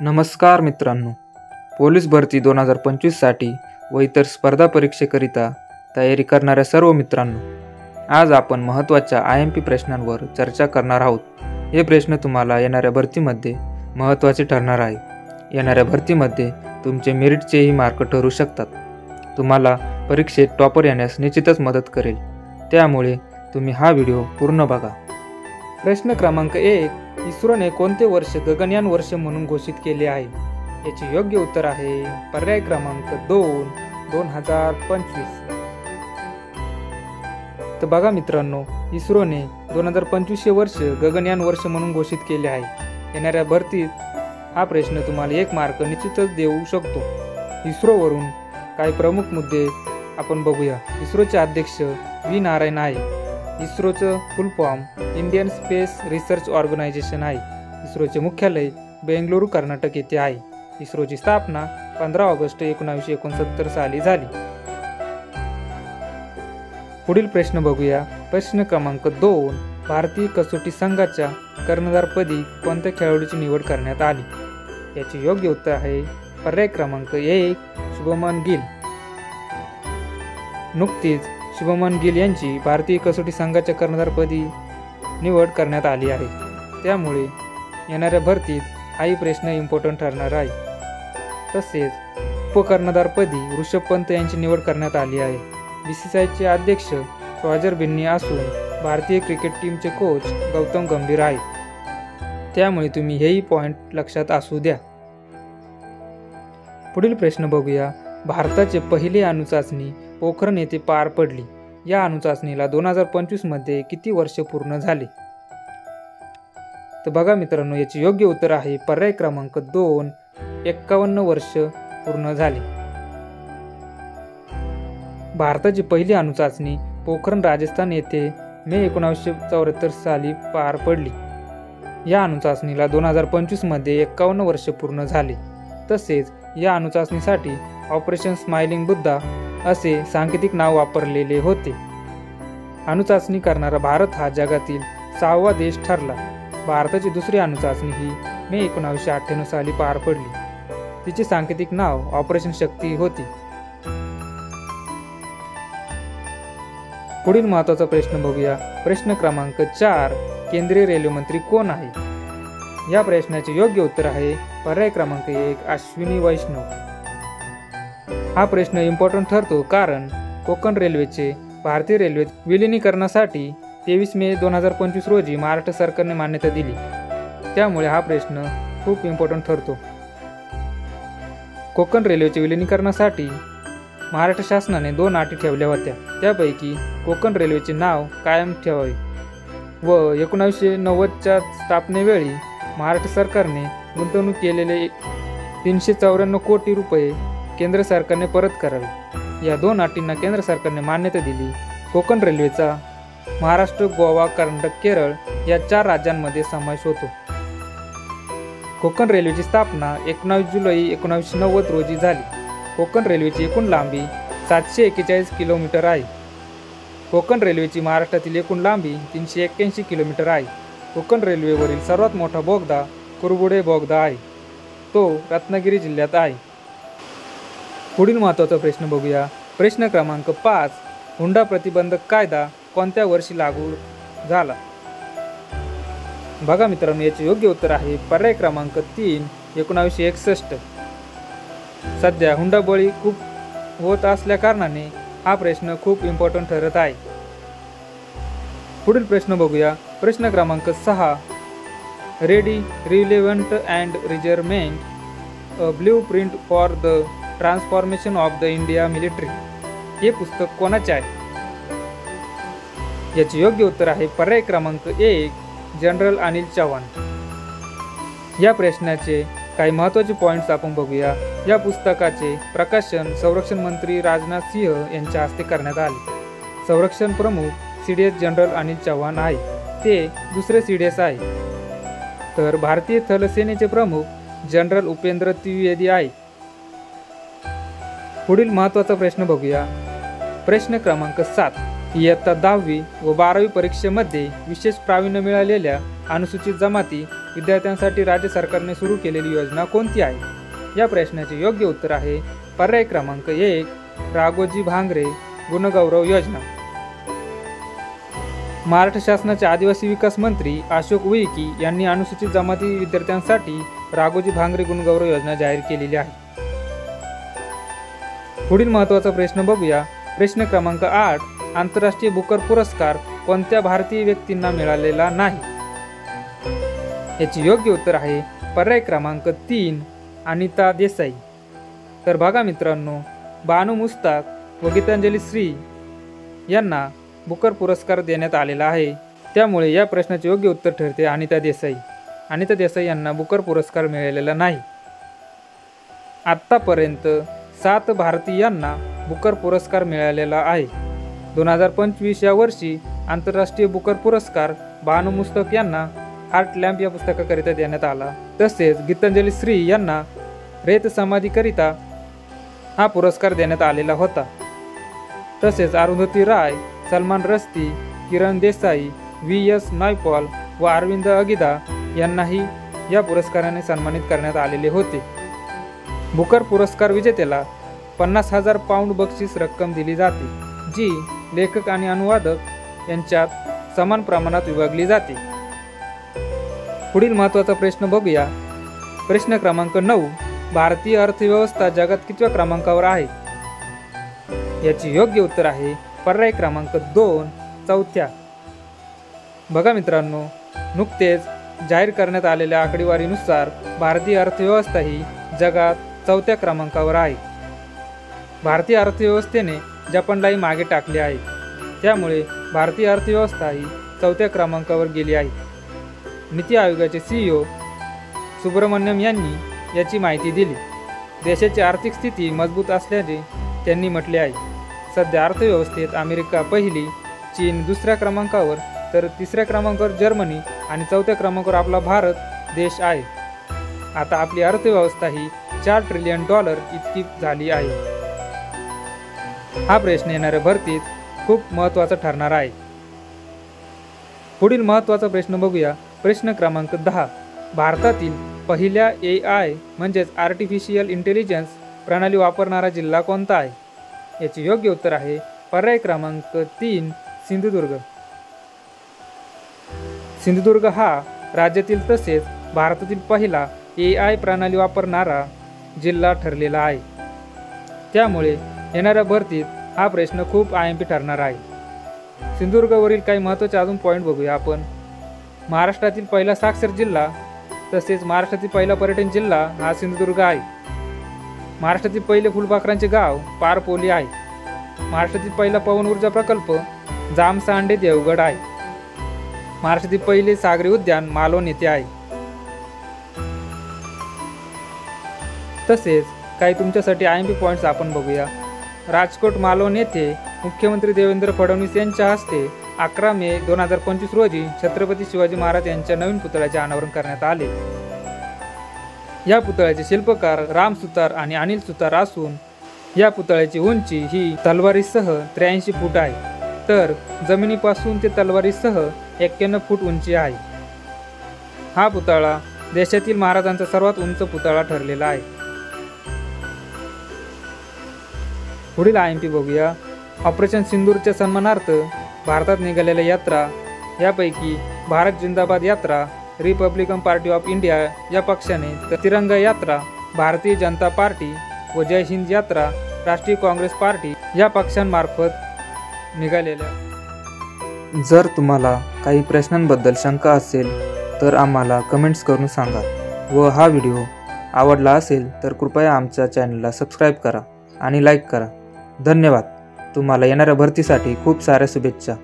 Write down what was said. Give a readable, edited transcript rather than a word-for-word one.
नमस्कार मित्रांनो, पोलीस भरती 2025साठी व इतर स्पर्धा परीक्षेकरिता तयारी करणाऱ्या सर्व मित्रांनो, आज आपण महत्त्वाच्या IMP प्रश्नांवर चर्चा करणार आहोत. हे प्रश्न तुम्हाला येणाऱ्या भरतीमध्ये महत्त्वाचे ठरणार आहे. येणाऱ्या भरतीमध्ये तुमचे मेरिटचेही मार्क ठरू शकतात. तुम्हाला परीक्षेत टॉपर येण्यास निश्चितच मदत करेल. त्यामुळे तुम्ही हा व्हिडिओ पूर्ण बघा. प्रश्न क्रमांक 1. इस्रोने कोणते वर्ष गगनयान वर्ष म्हणून घोषित केले आहे? याचे योग्य उत्तर आहे पर्याय क्रमांक 2, 2025. तर बघा मित्रांनो, इस्रोने 2025 हे वर्ष गगनयान वर्ष म्हणून घोषित केले आहे. येणाऱ्या भरतीत हा प्रश्न तुम्हाला 1 मार्क निश्चितच देऊ शकतो. इस्रोवरून काही प्रमुख मुद्दे आपण बघूया. इस्रोचे अध्यक्ष व्ही नारायण आहे. इस्रोचं full form Indian Space Research Organisation आहे. इस्रोचे मुख्यालय बेंगळुरू कर्नाटक येथे आहे. इस्रोची स्थापना 15 ऑगस्ट 1969 साली झाली. पुढील प्रश्न बघूया. प्रश्न क्रमांक 2. भारतीय कसोटी संघाच्या कर्णधारपदी कोणत्या खेळाडूची निवड करण्यात आली? याचे योग्य उत्तर आहे पर्याय क्रमांक 1, शुभमन गिल. नुकतीच शुभमन गिल यांची भारतीय कसोटी संघाच्या कर्णधारपदी निवड करण्यात आली आहे. त्यामुळे येणाऱ्या भरतीत हाही प्रश्न इम्पॉर्टंट ठरणार आहे. तसेच उपकर्णधारपदी ऋषभ पंत यांची निवड करण्यात आली आहे. BCCIचे अध्यक्ष रॉजर बिन्नी असून भारतीय क्रिकेट टीमचे कोच गौतम गंभीर आहे. त्यामुळे तुम्ही हेही पॉईंट लक्षात असू द्या. पुढील प्रश्न बघूया. भारताचे पहिले अणुचाचणी पोखरण येथे पार पडली. या अणुचाचणीला 2025 मध्ये किती वर्ष पूर्ण झाले? तर बघा मित्रांनो, याचे योग्य उत्तर आहे पर्याय क्रमांक 2, 51 वर्ष पूर्ण झाले. भारताची पहिली अणुचाचणी पोखरण राजस्थान येथे मे 1974 साली पार पडली. या अणुचाचणीला 2025 मध्ये 51 वर्ष पूर्ण झाले. तसेच या अणुचाचणीसाठी ऑपरेशन स्माइलिंग बुद्धा असे सांकेतिक नाव वापरलेले होते. अणुचाचणी करणारा भारत हा जगातील 6वा देश ठरला. भारताची दुसरी अणुचाचणी ही मे 1998 साली पार पडली. तिचे सांकेतिक नाव ऑपरेशन शक्ती होती. पुढील महत्त्वाचा प्रश्न बघूया. प्रश्न क्रमांक 4. केंद्रीय रेल्वे मंत्री कोण आहे? या प्रश्नाचे योग्य उत्तर आहे पर्याय क्रमांक 1, अश्विनी वैष्णव. हा प्रश्न इम्पॉर्टंट ठरतो कारण कोकण रेल्वेचे भारतीय रेल्वेत विलिनीकरणासाठी 23 मे 2025 रोजी महाराष्ट्र सरकारने मान्यता दिली. त्यामुळे हा प्रश्न खूप इम्पॉर्टंट ठरतो. कोकण रेल्वेचे विलिनीकरणासाठी महाराष्ट्र शासनाने 2 अटी ठेवल्या होत्या. त्यापैकी कोकण रेल्वेचे नाव कायम ठेवावे व 1990च्या स्थापनेवेळी महाराष्ट्र सरकारने गुंतवणूक केलेले 394 कोटी रुपये केंद्र सरकारने परत करावे. या 2 अटींना केंद्र सरकारने मान्यता दिली. कोकण रेल्वेचा महाराष्ट्र, गोवा, कर्नाटक, केरळ या 4 राज्यांमध्ये समावेश होतो. कोकण रेल्वेची स्थापना 19 जुलै 1990 रोजी झाली. कोकण रेल्वेची एकूण लांबी 741 किलोमीटर आहे. कोकण रेल्वेची महाराष्ट्रातील एकूण लांबी 381 किलोमीटर आहे. कोकण रेल्वेवरील सर्वात मोठा बोगदा कुरबुडे बोगदा आहे. तो रत्नागिरी जिल्ह्यात आहे. पुढील महत्त्वाचा प्रश्न बघूया. प्रश्न क्रमांक 5. हुंडा प्रतिबंधक कायदा कोणत्या वर्षी लागू झाला? बघा मित्रांनो, याचे योग्य उत्तर आहे पर्याय क्रमांक 3, 1961. सध्या हुंडाबळी खूप होत असल्या कारणाने हा प्रश्न खूप इम्पॉर्टंट ठरत आहे. पुढील प्रश्न बघूया. प्रश्न क्रमांक 6. Ready, relevant and resurgent a blueprint for the transformation of the India military हे पुस्तक कोणाचे आहे? याचे योग्य उत्तर आहे पर्याय क्रमांक 1, जनरल अनिल चव्हाण. या प्रश्नाचे काही महत्त्वाचे पॉईंट्स आपण बघूया. या पुस्तकाचे प्रकाशन संरक्षण मंत्री राजनाथ सिंह यांच्या हस्ते करण्यात आले. संरक्षण प्रमुख CDS जनरल अनिल चव्हाण आहे. ते दुसरे CDS आहे. तर भारतीय थल सेनेचे प्रमुख जनरल उपेंद्र द्विवेदी आहे. पुढील महत्त्वाचा प्रश्न बघूया. प्रश्न क्रमांक 7. इयत्ता 10वी व 12वी परीक्षेमध्ये विशेष प्रावीण्य मिळालेल्या अनुसूचित जमाती विद्यार्थ्यांसाठी राज्य सरकारने सुरू केलेली योजना कोणती आहे? या प्रश्नाचे योग्य उत्तर आहे पर्याय क्रमांक 1, राघोजी भांगरे गुणगौरव योजना. महाराष्ट्र शासनाचे आदिवासी विकास मंत्री अशोक उईके यांनी अनुसूचित जमाती विद्यार्थ्यांसाठी राघोजी भांगरे गुणगौरव योजना जाहीर केलेली आहे. पुढील महत्त्वाचा प्रश्न बघूया. प्रश्न क्रमांक 8, आंतरराष्ट्रीय बुकर पुरस्कार कोणत्या भारतीय व्यक्तींना मिळालेला नाही? याचे योग्य उत्तर आहे पर्याय क्रमांक 3, अनिता देसाई. तर बघा मित्रांनो, बानू मुस्ताक व गीतांजली श्री यांना बुकर पुरस्कार देण्यात आलेला आहे. त्यामुळे या प्रश्नाचे योग्य उत्तर ठरते अनिता देसाई. अनिता देसाई यांना बुकर पुरस्कार मिळालेला नाही. आत्तापर्यंत 7 भारतीयांना बुकर पुरस्कार मिळालेला आहे. 2025 या वर्षी आंतरराष्ट्रीय बुकर पुरस्कार बानू मुस्तक यांना हार्ट लॅम्प या पुस्तकाकरिता देण्यात आला. तसेच गीतांजली श्री यांना रेत समाधीकरिता हा पुरस्कार देण्यात आलेला होता. तसेच अरुंधती राय, सलमान रस्ती, किरण देसाई, V.S. नायपॉल व अरविंद अगिदा यांनाही या पुरस्काराने सन्मानित करण्यात आलेले होते. बुकर पुरस्कार विजेत्याला 50,000 पाऊंड बक्षीस रक्कम दिली जाते, जी लेखक आणि अनुवादक यांच्यात समान प्रमाणात विभागली जाते. पुढील महत्त्वाचा प्रश्न बघूया. प्रश्न क्रमांक 9, भारतीय अर्थव्यवस्था जगात कितव्या क्रमांकावर आहे? याचे योग्य उत्तर आहे पर्याय क्रमांक 2, 4थ्या. बघा मित्रांनो, नुकतेच जाहीर करण्यात आलेल्या आकडेवारीनुसार भारतीय अर्थव्यवस्था ही जगात 4थ्या क्रमांकावर आहे. भारतीय अर्थव्यवस्थेने जपानलाही मागे टाकले आहे. त्यामुळे भारतीय अर्थव्यवस्था ही 4थ्या क्रमांकावर गेली आहे. नीती आयोगाचे CEO सुब्रमण्यम यांनी याची माहिती दिली. देशाची आर्थिक स्थिती मजबूत असल्याचे त्यांनी म्हटले आहे. सध्या अर्थव्यवस्थेत अमेरिका पहिली, चीन दुसऱ्या क्रमांकावर, तर तिसऱ्या क्रमांकावर जर्मनी आणि 4थ्या क्रमांकावर आपला भारत देश आहे. आता आपली अर्थव्यवस्था ही $4 ट्रिलियन इतकी झाली आहे. हा प्रश्न येणाऱ्या भरतीत खूप महत्त्वाचा ठरणार आहे. पुढील महत्त्वाचा प्रश्न बघूया. प्रश्न क्रमांक 10, भारतातील पहिल्या AI म्हणजेच आर्टिफिशियल इंटेलिजन्स प्रणाली वापरणारा जिल्हा कोणता आहे? याचे योग्य उत्तर आहे पर्याय क्रमांक 3, सिंधुदुर्ग. सिंधुदुर्ग हा राज्यातील तसेच भारतातील पहिला AI प्रणाली वापरणारा जिल्हा ठरलेला आहे. त्यामुळे येणाऱ्या भरतीत हा प्रश्न खूप IMP ठरणार आहे. सिंधुदुर्गवरील काही महत्त्वाचे अजून पॉईंट बघूया आपण. महाराष्ट्रातील पहिला साक्षर जिल्हा तसेच महाराष्ट्रातील पहिला पर्यटन जिल्हा हा सिंधुदुर्ग आहे. महाराष्ट्रातील पहिले फुलपाखरांचे गाव पारपोली आहे. महाराष्ट्रातील पहिला पवन ऊर्जा प्रकल्प जामसांडे देवगड आहे. महाराष्ट्रातील पहिले सागरी उद्यान मालवण येथे आहे. तसेच काही तुमच्यासाठी IMP पॉईंट्स आपण बघूया. राजकोट मालवण येथे मुख्यमंत्री देवेंद्र फडणवीस यांच्या हस्ते 11 मे 2025 रोजी छत्रपती शिवाजी महाराज यांच्या नवीन पुतळ्याचे अनावरण करण्यात आले. या पुतळ्याचे शिल्पकार राम सुतार आणि अनिल सुतार असून या पुतळ्याची उंची ही तलवारीसह 83 फूट आहे, तर जमिनीपासून ते तलवारीसह 91 फूट उंची आहे. हा पुतळा देशातील महाराजांचा सर्वात उंच पुतळा ठरलेला आहे. पुढील IMP बघूया. ऑपरेशन सिंदूरच्या सन्मानार्थ भारतात निघालेल्या यात्रा यापैकी भारत जिंदाबाद यात्रा रिपब्लिकन पार्टी ऑफ इंडिया या पक्षाने, तर तिरंगा यात्रा भारतीय जनता पार्टी व जय हिंद यात्रा राष्ट्रीय काँग्रेस पार्टी या पक्षांमार्फत निघालेल्या. जर तुम्हाला काही प्रश्नांबद्दल शंका असेल तर आम्हाला कमेंट्स करून सांगा व हा व्हिडिओ आवडला असेल तर कृपया आमच्या चॅनलला सबस्क्राईब करा आणि लाईक करा. धन्यवाद. तुम्हाला येणाऱ्या भरतीसाठी खूप साऱ्या शुभेच्छा.